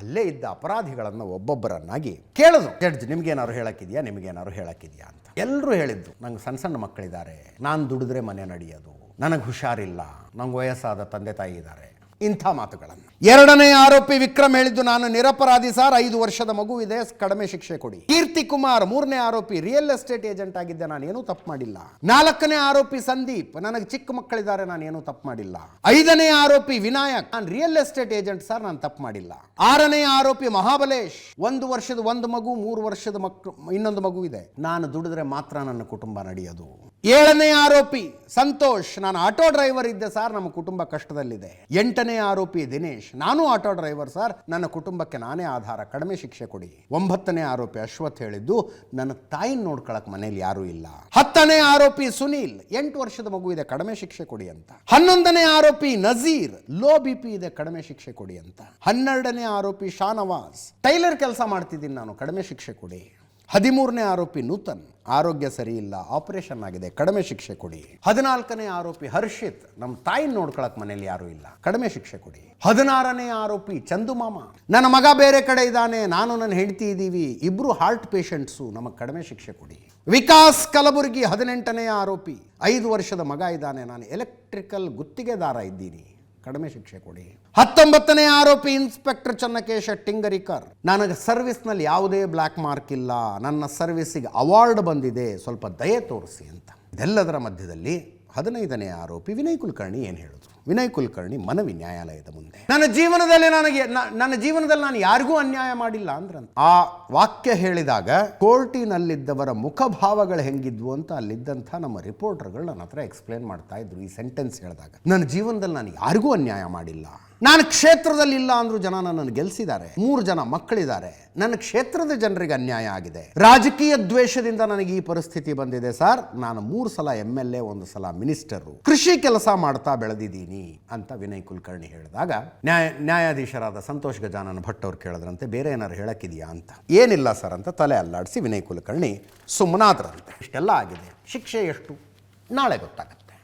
ಅಲ್ಲೇ ಇದ್ದ ಅಪರಾಧಿಗಳನ್ನು ಒಬ್ಬೊಬ್ಬರನ್ನಾಗಿ ಕೇಳಿದ್ರು, ಜಡ್ಜ್ ನಿಮ್ಗೇನಾದ್ರು ಹೇಳಕ್ಕಿದೆಯಾ ಅಂತ. ಎಲ್ಲರೂ ಹೇಳಿದ್ದು, ನಂಗೆ ಸಣ್ಣ ಸಣ್ಣ ಮಕ್ಕಳಿದ್ದಾರೆ, ನಾನು ದುಡಿದ್ರೆ ಮನೆ ನಡೆಯೋದು, ನನಗೆ ಹುಷಾರಿಲ್ಲ, ನಂಗೆ ವಯಸ್ಸಾದ ತಂದೆ ತಾಯಿ ಇದ್ದಾರೆ, ಇಂಥ ಮಾತುಗಳನ್ನು. ಎರಡನೇ ಆರೋಪಿ ವಿಕ್ರಮ್ ಹೇಳಿದ್ದು, ನಾನು ನಿರಪರಾಧಿ ಸರ್, 5 ವರ್ಷದ ಮಗು ಇದೆ, ಕಡಿಮೆ ಶಿಕ್ಷೆ ಕೊಡಿ. ಕೀರ್ತಿ ಕುಮಾರ್ ಮೂರನೇ ಆರೋಪಿ, ರಿಯಲ್ ಎಸ್ಟೇಟ್ ಏಜೆಂಟ್ ಆಗಿದ್ದೆ, ನಾನು ಏನೂ ತಪ್ಪು ಮಾಡಿಲ್ಲ. 4ನೇ ಆರೋಪಿ ಸಂದೀಪ್, ನನಗೆ ಚಿಕ್ಕ ಮಕ್ಕಳಿದ್ದಾರೆ, ನಾನು ಏನೂ ತಪ್ಪು ಮಾಡಿಲ್ಲ. 5ನೇ ಆರೋಪಿ ವಿನಾಯಕ್, ನಾನು ರಿಯಲ್ ಎಸ್ಟೇಟ್ ಏಜೆಂಟ್ ಸರ್, ನಾನು ತಪ್ಪು ಮಾಡಿಲ್ಲ. 6ನೇ ಆರೋಪಿ ಮಹಾಬಲೇಶ್, 1 ವರ್ಷದ 1 ಮಗು, 3 ವರ್ಷದ ಇನ್ನೊಂದು ಮಗು ಇದೆ, ನಾನು ದುಡಿದ್ರೆ ಮಾತ್ರ ನನ್ನ ಕುಟುಂಬ ನಡೆಯೋದು. 7ನೇ ಆರೋಪಿ ಸಂತೋಷ್, ನಾನು ಆಟೋ ಡ್ರೈವರ್ ಇದ್ದೆ ಸರ್, ನಮ್ಮ ಕುಟುಂಬ ಕಷ್ಟದಲ್ಲಿದೆ. 8ನೇ ಆರೋಪಿ ದಿನೇಶ್, ನಾನು ಆಟೋ ಡ್ರೈವರ್ ಸರ್, ನನ್ನ ಕುಟುಂಬಕ್ಕೆ ನಾನೇ ಆಧಾರ, ಕಡಿಮೆ ಶಿಕ್ಷೆ ಕೊಡಿ. 9ನೇ ಆರೋಪಿ ಅಶ್ವಥ್ ಹೇಳಿದ್ದು, ನನ್ನ ತಾಯಿನ ನೋಡ್ಕೊಳಕ್ ಮನೇಲಿ ಯಾರೂ ಇಲ್ಲ. 10ನೇ ಆರೋಪಿ ಸುನೀಲ್, 8 ವರ್ಷದ ಮಗು ಇದೆ, ಕಡಿಮೆ ಶಿಕ್ಷೆ ಕೊಡಿ ಅಂತ. 11ನೇ ಆರೋಪಿ ನಜೀರ್, ಲೋ BP ಇದೆ, ಕಡಿಮೆ ಶಿಕ್ಷೆ ಕೊಡಿ ಅಂತ. 12ನೇ ಆರೋಪಿ ಶಾನವಾಸ್, ಟೈಲರ್ ಕೆಲಸ ಮಾಡ್ತಿದ್ದೀನಿ ನಾನು, ಕಡಿಮೆ ಶಿಕ್ಷೆ ಕೊಡಿ. 13ನೇ ಆರೋಪಿ ನೂತನ್, ಆರೋಗ್ಯ ಸರಿ ಇಲ್ಲ, ಆಪರೇಷನ್ ಆಗಿದೆ, ಕಡಿಮೆ ಶಿಕ್ಷೆ ಕೊಡಿ. 14ನೇ ಆರೋಪಿ ಹರ್ಷಿತ್, ನಮ್ಮ ತಾಯಿನ ನೋಡ್ಕೊಳಕ್ ಮನೇಲಿ ಯಾರೂ ಇಲ್ಲ, ಕಡಿಮೆ ಶಿಕ್ಷೆ ಕೊಡಿ. 16ನೇ ಆರೋಪಿ ಚಂದುಮಾಮ, ನನ್ನ ಮಗ ಬೇರೆ ಕಡೆ ಇದ್ದಾನೆ, ನಾನು ನನ್ನ ಹೆಂಡತಿ ಇದ್ದೀವಿ, ಇಬ್ರು ಹಾರ್ಟ್ ಪೇಷಂಟ್ಸು, ನಮಗೆ ಕಡಿಮೆ ಶಿಕ್ಷೆ ಕೊಡಿ. ವಿಕಾಸ್ ಕಲಬುರ್ಗಿ 18ನೇ ಆರೋಪಿ, 5 ವರ್ಷದ ಮಗ ಇದ್ದಾನೆ, ನಾನು ಎಲೆಕ್ಟ್ರಿಕಲ್ ಗುತ್ತಿಗೆದಾರ ಇದ್ದೀನಿ, ಕಡಿಮೆ ಶಿಕ್ಷೆ ಕೊಡಿ. 19ನೇ ಆರೋಪಿ ಇನ್ಸ್ಪೆಕ್ಟರ್ ಚನ್ನಕೇಶ ಟಿಂಗರಿಕರ್, ನನಗೆ ಸರ್ವಿಸ್ನಲ್ಲಿ ಯಾವುದೇ ಬ್ಲ್ಯಾಕ್ ಮಾರ್ಕ್ ಇಲ್ಲ, ನನ್ನ ಸರ್ವಿಸ್ಸಿಗೆ ಅವಾರ್ಡ್ ಬಂದಿದೆ, ಸ್ವಲ್ಪ ದಯೆ ತೋರಿಸಿ ಅಂತ. ಇದೆಲ್ಲದರ ಮಧ್ಯದಲ್ಲಿ 15ನೇ ಆರೋಪಿ ವಿನಯ್ ಕುಲಕರ್ಣಿ ಏನು ಹೇಳಿದ್ರು? ವಿನಯ್ ಕುಲಕರ್ಣಿ ಮನವಿ ನ್ಯಾಯಾಲಯದ ಮುಂದೆ, ನನ್ನ ಜೀವನದಲ್ಲಿ ನಾನು ಯಾರಿಗೂ ಅನ್ಯಾಯ ಮಾಡಿಲ್ಲ ಅಂದ್ರಂತ. ಆ ವಾಕ್ಯ ಹೇಳಿದಾಗ ಕೋರ್ಟಿನಲ್ಲಿದ್ದವರ ಮುಖಭಾವಗಳು ಹೆಂಗಿದ್ವು ಅಂತ ಅಲ್ಲಿದ್ದಂಥ ನಮ್ಮ ರಿಪೋರ್ಟರ್ಗಳು ನನ್ನ ಹತ್ರ ಎಕ್ಸ್ಪ್ಲೇನ್ ಮಾಡ್ತಾ ಇದ್ರು. ಈ ಸೆಂಟೆನ್ಸ್ ಹೇಳಿದಾಗ, ನನ್ನ ಜೀವನದಲ್ಲಿ ನಾನು ಯಾರಿಗೂ ಅನ್ಯಾಯ ಮಾಡಿಲ್ಲ, ನಾನು ಕ್ಷೇತ್ರದಲ್ಲಿ ಇಲ್ಲ ಅಂದ್ರೂ ಜನ ನನ್ನನ್ನು ಗೆಲ್ಲಿಸಿದ್ದಾರೆ, 3 ಜನ ಮಕ್ಕಳಿದ್ದಾರೆ, ನನ್ನ ಕ್ಷೇತ್ರದ ಜನರಿಗೆ ಅನ್ಯಾಯ ಆಗಿದೆ, ರಾಜಕೀಯ ದ್ವೇಷದಿಂದ ನನಗೆ ಈ ಪರಿಸ್ಥಿತಿ ಬಂದಿದೆ ಸರ್, ನಾನು 3 ಸಲ MLA, 1 ಸಲ ಮಿನಿಸ್ಟರು, ಕೃಷಿ ಕೆಲಸ ಮಾಡ್ತಾ ಬೆಳೆದಿದ್ದೀನಿ ಅಂತ ವಿನಯ್ ಕುಲಕರ್ಣಿ ಹೇಳಿದಾಗ ನ್ಯಾಯಾಧೀಶರಾದ ಸಂತೋಷ್ ಗಜಾನನ ಭಟ್ ಅವ್ರು ಕೇಳಿದ್ರಂತೆ, ಬೇರೆ ಏನಾರು ಹೇಳಕ್ಕಿದೆಯಾ ಅಂತ. ಏನಿಲ್ಲ ಸರ್ ಅಂತ ತಲೆ ಅಲ್ಲಾಡಿಸಿ ವಿನಯ್ ಕುಲಕರ್ಣಿ ಸುಮ್ಮನಾದ್ರಂತೆ. ಇಷ್ಟೆಲ್ಲ ಆಗಿದೆ, ಶಿಕ್ಷೆ ಎಷ್ಟು ನಾಳೆ ಗೊತ್ತಾಗುತ್ತೆ.